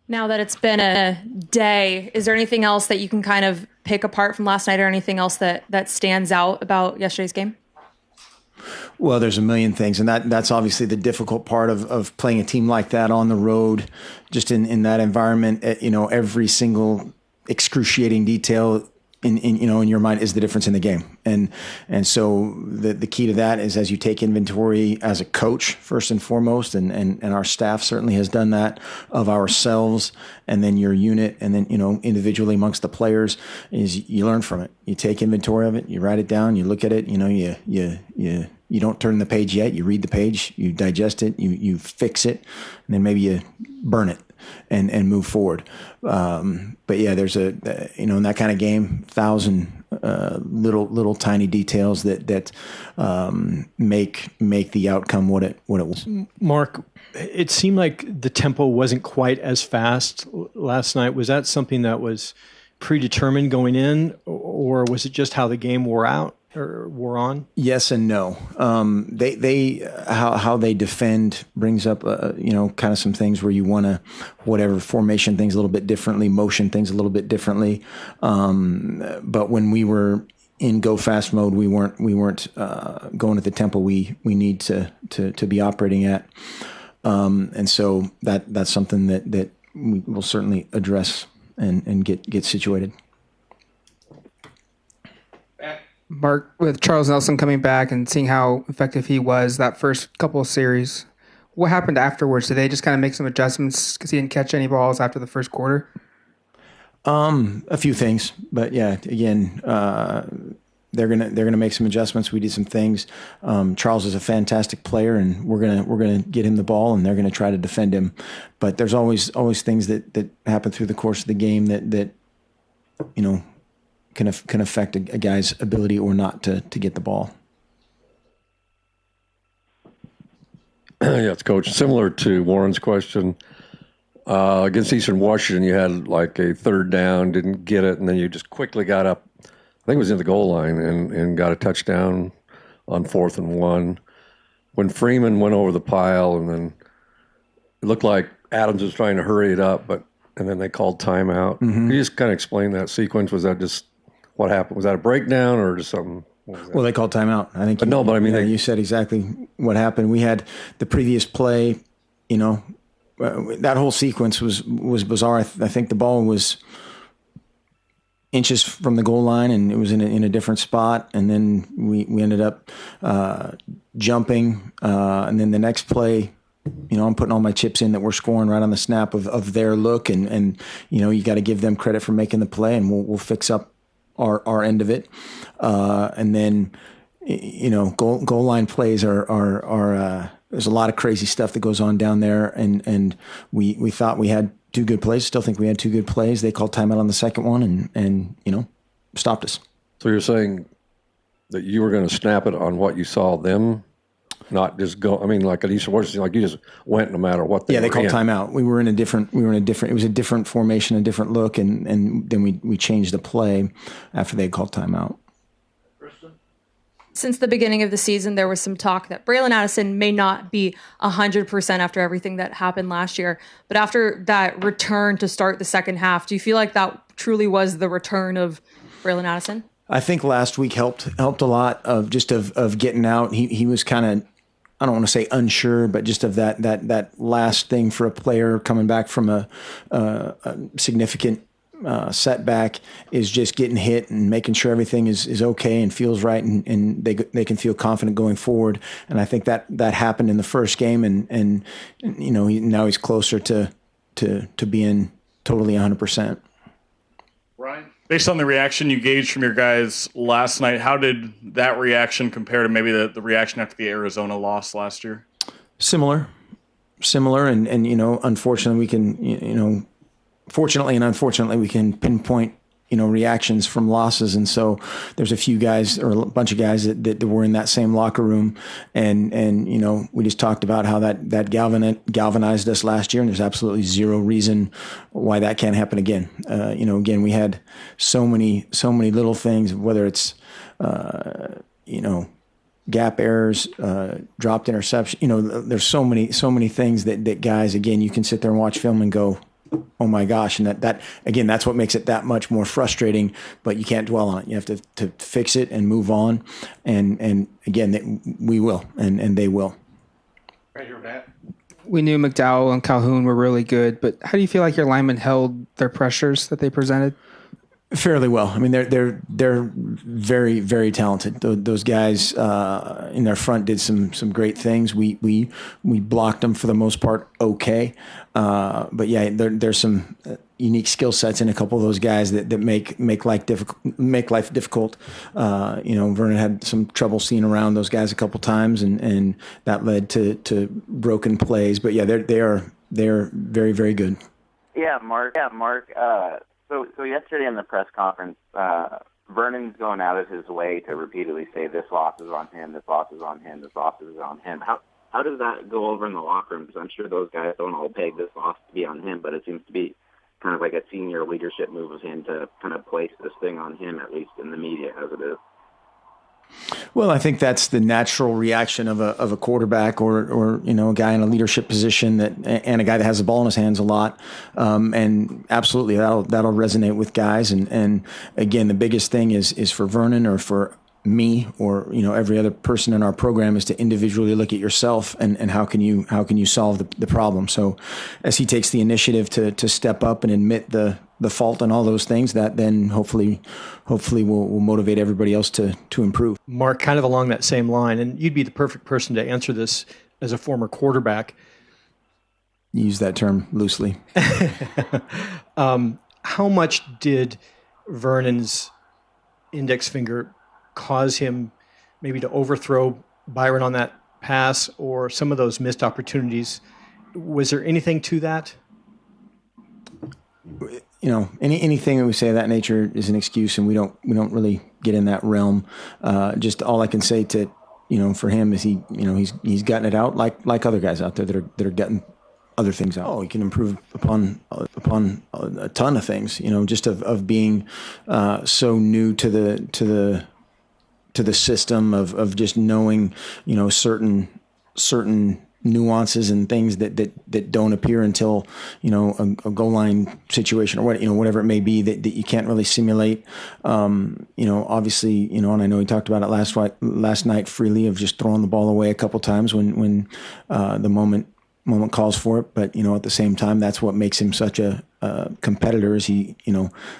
Now that it's been a day, is there anything else that you can kind of pick apart from last night or anything else that stands out about yesterday's game? Well, there's a million things, and that's obviously the difficult part of playing a team like that on the road, just in that environment. Every single excruciating detail in your mind is the difference in the game, and so the key to that is as you take inventory as a coach first and foremost, and our staff certainly has done that of ourselves, and then your unit, and then individually amongst the players, is you learn from it. You take inventory of it, you write it down, you look at it, you don't turn the page yet. You read the page, you digest it, you fix it, and then maybe you burn it and move forward. But yeah, there's in that kind of game, 1,000 little tiny details that make the outcome what it was. Mark, it seemed like the tempo wasn't quite as fast last night. Was that something that was predetermined going in, or was it just how the game wore out? Or were on? Yes and no. How they defend brings up kind of some things where you want to whatever formation things a little bit differently, motion things a little bit differently. But when we were in go fast mode, we weren't going at the tempo we need to be operating at. And so that's something that we will certainly address and get situated. Mark, with Charles Nelson coming back and seeing how effective he was that first couple of series, what happened afterwards? Did they just kind of make some adjustments because he didn't catch any balls after the first quarter? A few things, but yeah, again, they're gonna make some adjustments. We did some things. Charles is a fantastic player, and we're gonna get him the ball, and they're gonna try to defend him. But there's always things that happen through the course of the game that can affect a guy's ability or not to get the ball. Yeah, it's Coach. Similar to Warren's question, against Eastern Washington, you had like a third down, didn't get it, and then you just quickly got up, I think it was in the goal line, and got a touchdown on 4th and 1. When Freeman went over the pile, and then it looked like Adams was trying to hurry it up, and then they called timeout. Mm-hmm. Can you just kind of explain that sequence? Was that just what happened? Was that a breakdown or just something? Well, they called timeout. I think. You said exactly what happened. We had the previous play. That whole sequence was bizarre. I think the ball was inches from the goal line, and it was in a different spot. And then we ended up jumping. And then the next play, I'm putting all my chips in that we're scoring right on the snap of their look, and you got to give them credit for making the play, and we'll fix up our end of it. And then, goal line plays are there's a lot of crazy stuff that goes on down there. And we thought we had 2 good plays. Still think we had 2 good plays. They called timeout on the second one and stopped us. So you're saying that you were going to snap it on what you saw them, not just go. I mean, like at Eastern Washington, like you just went no matter what. They called timeout. We were in a different. It was a different formation, a different look, and then we changed the play after they called timeout. Since the beginning of the season, there was some talk that Braylon Addison may not be 100% after everything that happened last year. But after that return to start the second half, do you feel like that truly was the return of Braylon Addison? I think last week helped a lot of getting out. He was kind of, I don't want to say unsure, but just of that last thing for a player coming back from a significant setback is just getting hit and making sure everything is okay and feels right, and they can feel confident going forward. And I think that happened in the first game, and now he's closer to being totally 100%. Ryan, based on the reaction you gauged from your guys last night, how did that reaction compare to maybe the reaction after the Arizona loss last year? Similar, and unfortunately we can fortunately and unfortunately, we can pinpoint, reactions from losses. And so there's a few guys or a bunch of guys that were in that same locker room. And we just talked about how that galvanized us last year. And there's absolutely zero reason why that can't happen again. Again, we had so many little things, whether it's, gap errors, dropped interception, there's so many things that guys, again, you can sit there and watch film and go, oh my gosh. And that again, that's what makes it that much more frustrating, but you can't dwell on it. You have to fix it and move on. And again, we will, and they will. Right here, Matt. We knew McDowell and Calhoun were really good, but how do you feel like your linemen held their pressures that they presented? Fairly well. I mean, they're very, very talented. Those guys in their front did some great things. We blocked them for the most part okay, but yeah, there's some unique skill sets in a couple of those guys that make life difficult. Vernon had some trouble seeing around those guys a couple times, and that led to broken plays. But yeah, they're very, very good. Yeah, Mark. So yesterday in the press conference, Vernon's going out of his way to repeatedly say this loss is on him, this loss is on him, this loss is on him. How does that go over in the locker room? Because I'm sure those guys don't all peg this loss to be on him, but it seems to be kind of like a senior leadership move of him to kind of place this thing on him, at least in the media as it is. Well, I think that's the natural reaction of a quarterback or a guy in a leadership position and a guy that has the ball in his hands a lot. And absolutely that'll resonate with guys. And again, the biggest thing is for Vernon or for me or every other person in our program is to individually look at yourself and how can you solve the problem. So as he takes the initiative to step up and admit the fault and all those things, that then hopefully will motivate everybody else to improve. Mark, kind of along that same line, and you'd be the perfect person to answer this as a former quarterback. Use that term loosely. How much did Vernon's index finger cause him maybe to overthrow Byron on that pass or some of those missed opportunities? Was there anything to that? Anything that we say of that nature is an excuse, and we don't really get in that realm. Just all I can say for him is he's gotten it out like other guys out there that are getting other things out. He can improve upon a ton of things. Just of being so new to the system of just knowing certain nuances and things that don't appear until a goal line situation or whatever it may be that you can't really simulate. Obviously, and I know he talked about it last night freely of just throwing the ball away a couple times when the moment calls for it. But at the same time, that's what makes him such a competitor. Is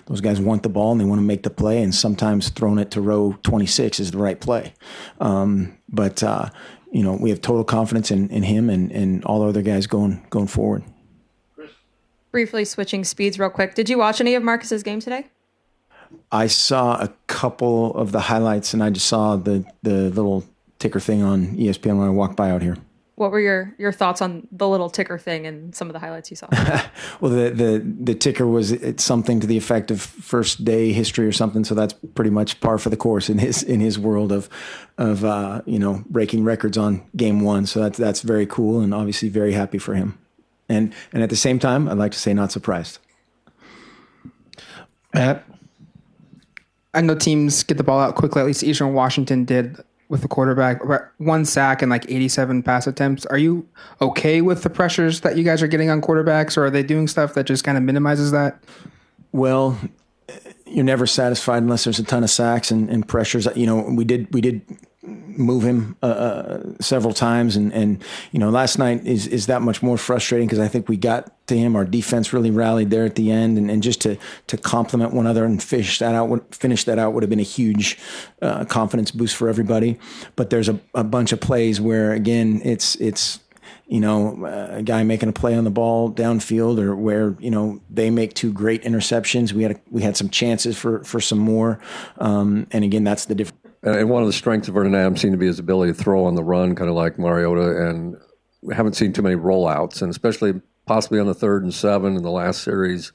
those guys want the ball and they want to make the play, and sometimes throwing it to row 26 is the right play. But we have total confidence in him and all the other guys going forward. Briefly switching speeds real quick. Did you watch any of Marcus's game today? I saw a couple of the highlights, and I just saw the little ticker thing on ESPN when I walked by out here. What were your thoughts on the little ticker thing and some of the highlights you saw? Well, the ticker it's something to the effect of first day history or something. So that's pretty much par for the course in his world of breaking records on game one. So that's very cool and obviously very happy for him. And at the same time, I'd like to say not surprised. Matt? I know teams get the ball out quickly. At least Eastern Washington did with the quarterback. One sack and 87 pass attempts. Are you okay with the pressures that you guys are getting on quarterbacks, or are they doing stuff that just kind of minimizes that? Well, you're never satisfied unless there's a ton of sacks and pressures. We did move him several times, and last night is that much more frustrating because I think we got to him. Our defense really rallied there at the end, and just to complement one another and finish that out would have been a huge confidence boost for everybody. But there's a bunch of plays where again it's a guy making a play on the ball downfield, or where they make two great interceptions. We had some chances for some more, and again that's the difference. And one of the strengths of Vernon Adams seemed to be his ability to throw on the run, kind of like Mariota, and we haven't seen too many rollouts, and especially possibly on the 3rd and 7 in the last series.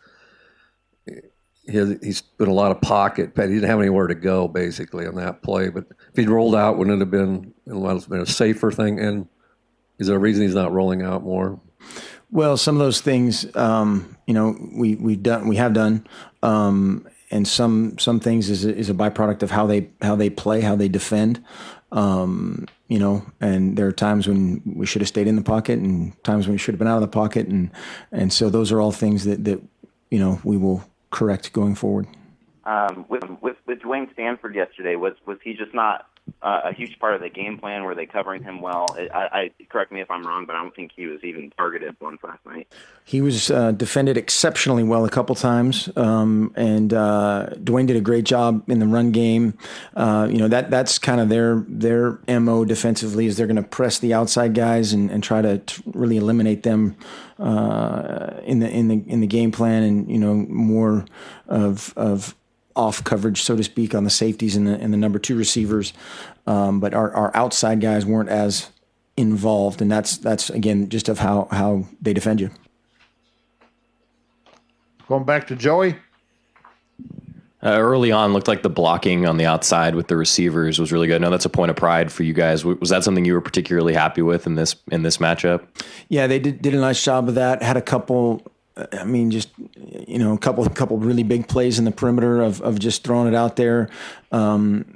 He's been a lot of pocket, but he didn't have anywhere to go basically on that play. But if he'd rolled out, wouldn't it have been a safer thing? And is there a reason he's not rolling out more? Well, some of those things, we have done. And some things is a byproduct of how they play, how they defend, and there are times when we should have stayed in the pocket and times when we should have been out of the pocket. And so those are all things that we will correct going forward. With Dwayne Stanford yesterday, was he just not a huge part of the game plan? Were they covering him well? I correct me if I'm wrong, but I don't think he was even targeted once last night. He was defended exceptionally well a couple times, and Dwayne did a great job in the run game. That's kind of their MO defensively, is they're going to press the outside guys and try to really eliminate them in the game plan, and more of off coverage, so to speak, on the safeties and the number 2 receivers. But our outside guys weren't as involved, and that's again just of how they defend you. Going back to Joey. Early on, looked like the blocking on the outside with the receivers was really good. I know that's a point of pride for you guys. Was that something you were particularly happy with in this matchup? Yeah, they did a nice job of that. Had a couple. A couple really big plays in the perimeter of just throwing it out there, and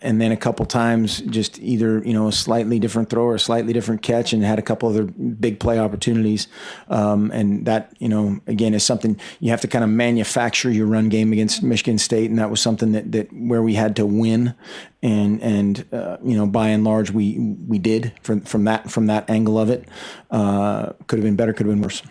then a couple times just either a slightly different throw or a slightly different catch, and had a couple other big play opportunities. And that again is something you have to kind of manufacture your run game against Michigan State, and that was something that where we had to win, and by and large we did from that angle of it. Could have been better, could have been worse.